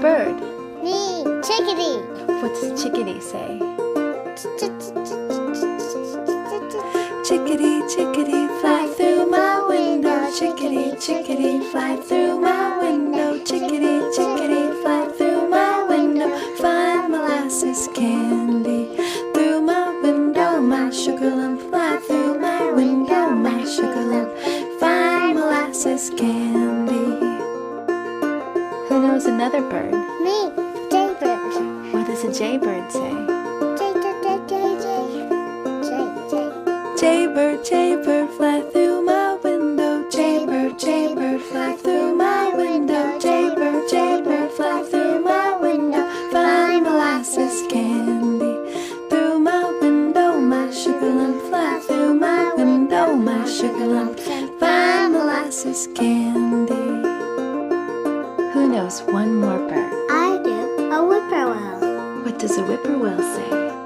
bird? Me, chickadee. What does a chickadee say? Chickadee, chickadee, fly through my window. Chickadee, chickadee, fly through my window. Chickadee, chickadee, fly through my window. Find molasses candy through my window. My sugar lump, fly through my window. My sugar lump, find molasses candy. Who knows another bird? Me, jaybird. What does a jaybird say? Jay. Jaybird, jaybird, fly through my window. Jaybird, jaybird, fly through my window. Jaybird, jaybird, fly through my window. Find molasses candy through my window. My sugar lump, fly through my window. My sugar lump, find molasses candy. Who knows one more bird? I do. A whippoorwill. What does a whippoorwill say?